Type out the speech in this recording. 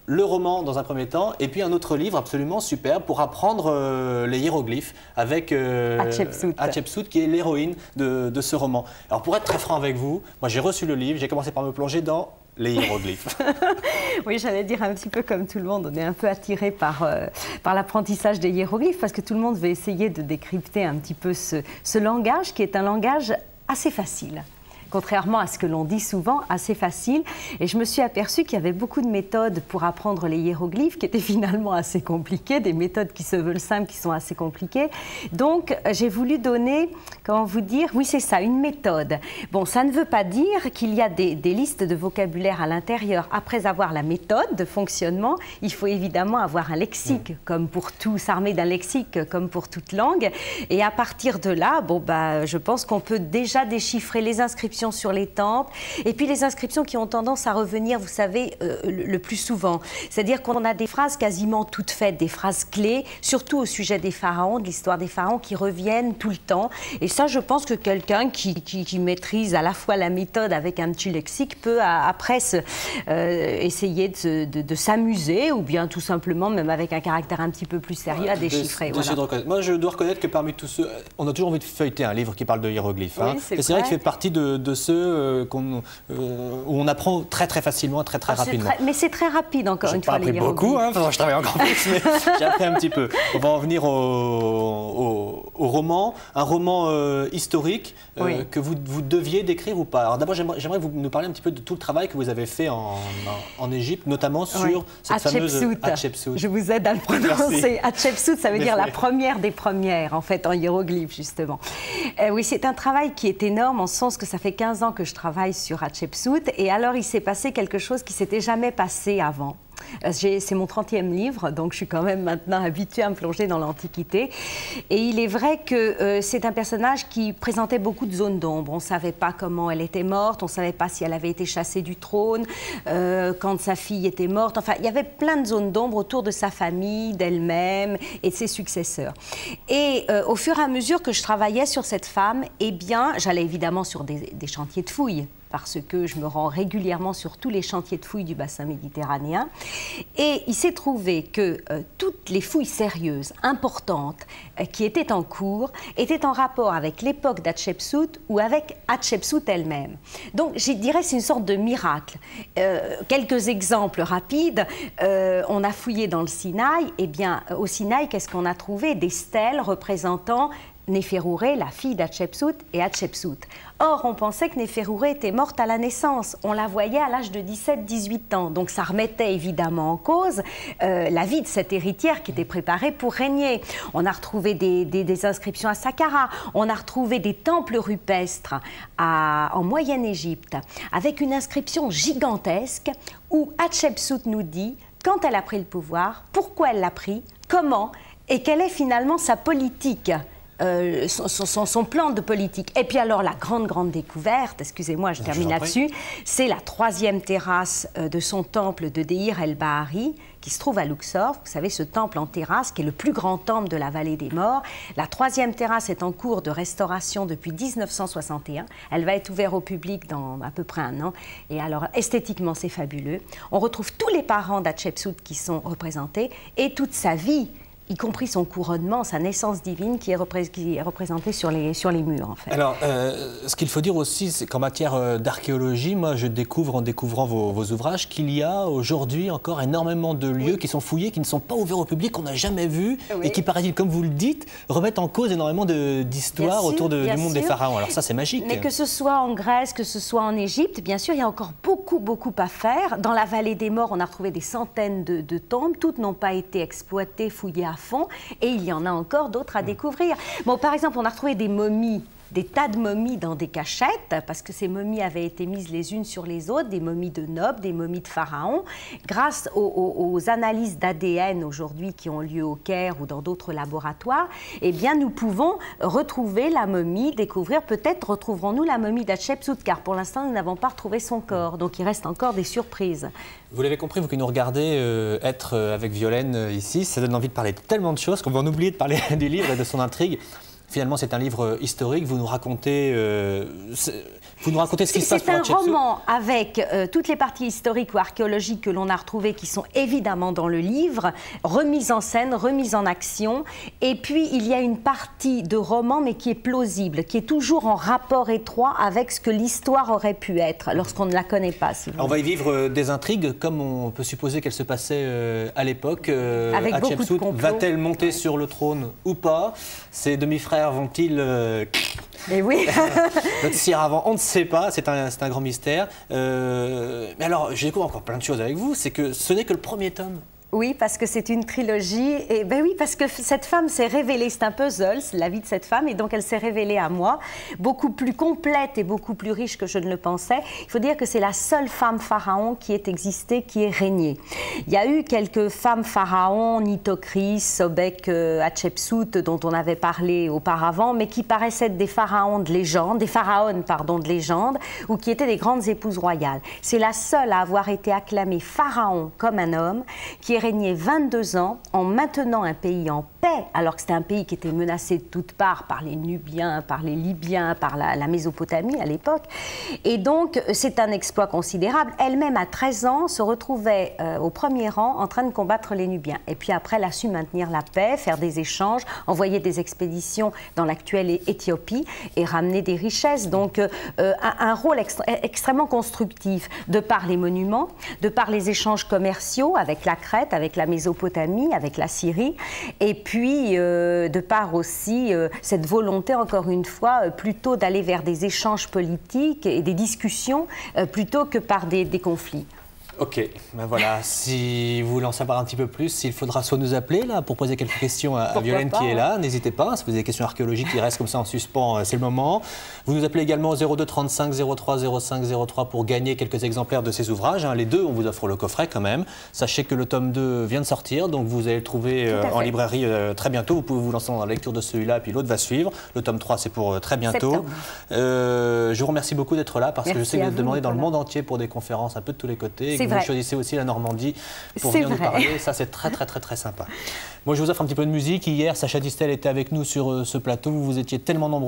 le roman dans un premier temps, et puis un autre livre absolument superbe pour apprendre les hiéroglyphes avec Hatshepsut, qui est l'héroïne de ce roman. Alors pour être très franc avec vous, moi j'ai reçu le livre, j'ai commencé par me plonger dans les hiéroglyphes. Oui, j'allais dire un petit peu comme tout le monde, on est un peu attiré par l'apprentissage des hiéroglyphes parce que tout le monde veut essayer de décrypter un petit peu ce langage qui est un langage assez facile. Contrairement à ce que l'on dit souvent, assez facile. Et je me suis aperçue qu'il y avait beaucoup de méthodes pour apprendre les hiéroglyphes qui étaient finalement assez compliquées, des méthodes qui se veulent simples qui sont assez compliquées. Donc, j'ai voulu donner, comment vous dire, oui c'est ça, une méthode. Bon, ça ne veut pas dire qu'il y a des listes de vocabulaire à l'intérieur. Après avoir la méthode de fonctionnement, il faut évidemment avoir un lexique, comme pour tout, s'armer d'un lexique, comme pour toute langue. Et à partir de là, bon, bah, je pense qu'on peut déjà déchiffrer les inscriptions sur les temples, et puis les inscriptions qui ont tendance à revenir, vous savez, le plus souvent. C'est-à-dire qu'on a des phrases quasiment toutes faites, des phrases clés, surtout au sujet des pharaons, de l'histoire des pharaons, qui reviennent tout le temps. Et ça, je pense que quelqu'un qui maîtrise à la fois la méthode avec un petit lexique peut après essayer de s'amuser, ou bien tout simplement, même avec un caractère un petit peu plus sérieux, à déchiffrer. Voilà. Moi, je dois reconnaître que parmi tous ceux, on a toujours envie de feuilleter un livre qui parle de hiéroglyphes. Oui, hein. Et c'est vrai qu'il fait partie de ceux où on apprend très facilement, très rapidement. Mais c'est très rapide encore une fois. J'ai pas appris beaucoup, hein, je travaille encore plus, mais j'ai appris un petit peu. On va en venir au roman, un roman historique que vous deviez décrire ou pas. Alors d'abord, j'aimerais que vous nous parliez un petit peu de tout le travail que vous avez fait en Égypte, notamment sur cette fameuse Hatshepsut. Je vous aide à le prononcer. Hatshepsut, ça veut dire la première des premières, en fait, en hiéroglyphe, justement. Oui, c'est un travail qui est énorme, en ce sens que ça fait 15 ans que je travaille sur Hatshepsut, et alors il s'est passé quelque chose qui ne s'était jamais passé avant. C'est mon 30e livre, donc je suis quand même maintenant habituée à me plonger dans l'Antiquité. Et il est vrai que c'est un personnage qui présentait beaucoup de zones d'ombre. On ne savait pas comment elle était morte, on ne savait pas si elle avait été chassée du trône, quand sa fille était morte. Enfin, il y avait plein de zones d'ombre autour de sa famille, d'elle-même et de ses successeurs. Et au fur et à mesure que je travaillais sur cette femme, eh bien, j'allais évidemment sur des chantiers de fouilles, parce que je me rends régulièrement sur tous les chantiers de fouilles du bassin méditerranéen. Et il s'est trouvé que toutes les fouilles sérieuses, importantes, qui étaient en cours, étaient en rapport avec l'époque d'Hatshepsut ou avec Hatshepsut elle-même. Donc, je dirais c'est une sorte de miracle. Quelques exemples rapides. On a fouillé dans le Sinaï. Eh bien, au Sinaï, qu'est-ce qu'on a trouvé? Des stèles représentant Néferouré, la fille d'Hatshepsut, et Hatshepsut. Or, on pensait que Néferouré était morte à la naissance. On la voyait à l'âge de 17-18 ans. Donc, ça remettait évidemment en cause la vie de cette héritière qui était préparée pour régner. On a retrouvé des inscriptions à Saqqara. On a retrouvé des temples rupestres en Moyenne-Égypte avec une inscription gigantesque où Hatshepsut nous dit quand elle a pris le pouvoir, pourquoi elle l'a pris, comment et quelle est finalement sa politique. Son plan de politique. Et puis alors la grande découverte, excusez-moi, je termine là-dessus, c'est la 3e terrasse de son temple de Deir el-Bahari, qui se trouve à Luxor. Vous savez, ce temple en terrasse, qui est le plus grand temple de la vallée des morts. La 3e terrasse est en cours de restauration depuis 1961. Elle va être ouverte au public dans à peu près un an. Et alors, esthétiquement, c'est fabuleux. On retrouve tous les parents d'Hatshepsut qui sont représentés et toute sa vie, y compris son couronnement, sa naissance divine qui est représentée sur les murs, en fait. Alors, ce qu'il faut dire aussi, c'est qu'en matière d'archéologie, moi, je découvre, en découvrant vos ouvrages, qu'il y a aujourd'hui encore énormément de lieux qui sont fouillés, qui ne sont pas ouverts au public, qu'on n'a jamais vus, et qui, paraît-il, comme vous le dites, remettent en cause énormément d'histoires autour du monde des pharaons. Alors ça, c'est magique. Mais que ce soit en Grèce, que ce soit en Égypte, bien sûr, il y a encore beaucoup à faire. Dans la vallée des morts, on a retrouvé des centaines de tombes. Toutes n'ont pas été exploitées, fouillées à fond, et il y en a encore d'autres à découvrir. Bon, par exemple, on a retrouvé des momies, des tas de momies dans des cachettes, parce que ces momies avaient été mises les unes sur les autres, des momies de nobles, des momies de pharaons. Grâce aux analyses d'ADN aujourd'hui qui ont lieu au Caire ou dans d'autres laboratoires, eh bien, nous pouvons retrouver la momie, découvrir, peut-être retrouverons-nous la momie d'Hatshepsut, car pour l'instant, nous n'avons pas retrouvé son corps, donc il reste encore des surprises. Vous l'avez compris, vous qui nous regardez être avec Violaine ici, ça donne envie de parler de tellement de choses qu'on va en oublier de parler du livre et de son intrigue. Finalement, c'est un livre historique. Vous nous racontez ce qui se passe pour Hatshepsut. C'est un roman avec toutes les parties historiques ou archéologiques que l'on a retrouvées, qui sont évidemment dans le livre, remises en scène, remises en action. Et puis, il y a une partie de roman, mais qui est plausible, qui est toujours en rapport étroit avec ce que l'histoire aurait pu être, lorsqu'on ne la connaît pas. Si on va y vivre des intrigues, comme on peut supposer qu'elles se passaient à l'époque. Hatshepsut va-t-elle monter sur le trône ou pas? Ses demi-frères vont-ils... Et oui. Donc, si avant, on ne sait pas, c'est un grand mystère. Mais alors, je découvre encore plein de choses avec vous, c'est que ce n'est que le premier tome. Oui, parce que c'est une trilogie. Et ben oui, parce que cette femme s'est révélée, c'est un puzzle, la vie de cette femme, et donc elle s'est révélée à moi, beaucoup plus complète et beaucoup plus riche que je ne le pensais. Il faut dire que c'est la seule femme pharaon qui ait existé, qui ait régné. Il y a eu quelques femmes pharaons, Nitocris, Sobek, Hatshepsut, dont on avait parlé auparavant, mais qui paraissaient être des pharaons de légende, des pharaones, pardon, de légende, ou qui étaient des grandes épouses royales. C'est la seule à avoir été acclamée pharaon comme un homme, qui régné 22 ans en maintenant un pays en paix, alors que c'était un pays qui était menacé de toutes parts par les Nubiens, par les Libyens, par la Mésopotamie à l'époque. Et donc, c'est un exploit considérable. Elle-même, à 13 ans, se retrouvait au premier rang en train de combattre les Nubiens. Et puis après, elle a su maintenir la paix, faire des échanges, envoyer des expéditions dans l'actuelle Éthiopie et ramener des richesses. Donc, un rôle extrêmement constructif, de par les monuments, de par les échanges commerciaux avec la Crète, avec la Mésopotamie, avec la Syrie, et puis de par aussi cette volonté, encore une fois, plutôt d'aller vers des échanges politiques et des discussions plutôt que par des conflits. Ok, ben voilà, si vous voulez en savoir un petit peu plus, il faudra soit nous appeler là, pour poser quelques questions à Violaine qui est là, n'hésitez pas, si vous avez des questions archéologiques qui restent comme ça en suspens, c'est le moment. Vous nous appelez également au 02 35 03 05 03 pour gagner quelques exemplaires de ces ouvrages, les deux, on vous offre le coffret quand même. Sachez que le tome 2 vient de sortir, donc vous allez le trouver en librairie très bientôt, vous pouvez vous lancer dans la lecture de celui-là, puis l'autre va suivre. Le tome 3 c'est pour très bientôt. Je vous remercie beaucoup d'être là, parce que je sais que vous êtes demandé dans le monde entier pour des conférences un peu de tous les côtés. Vous choisissez aussi la Normandie pour venir nous parler, ça c'est très sympa. Moi je vous offre un petit peu de musique. Hier, Sacha Distel était avec nous sur ce plateau, vous étiez tellement nombreux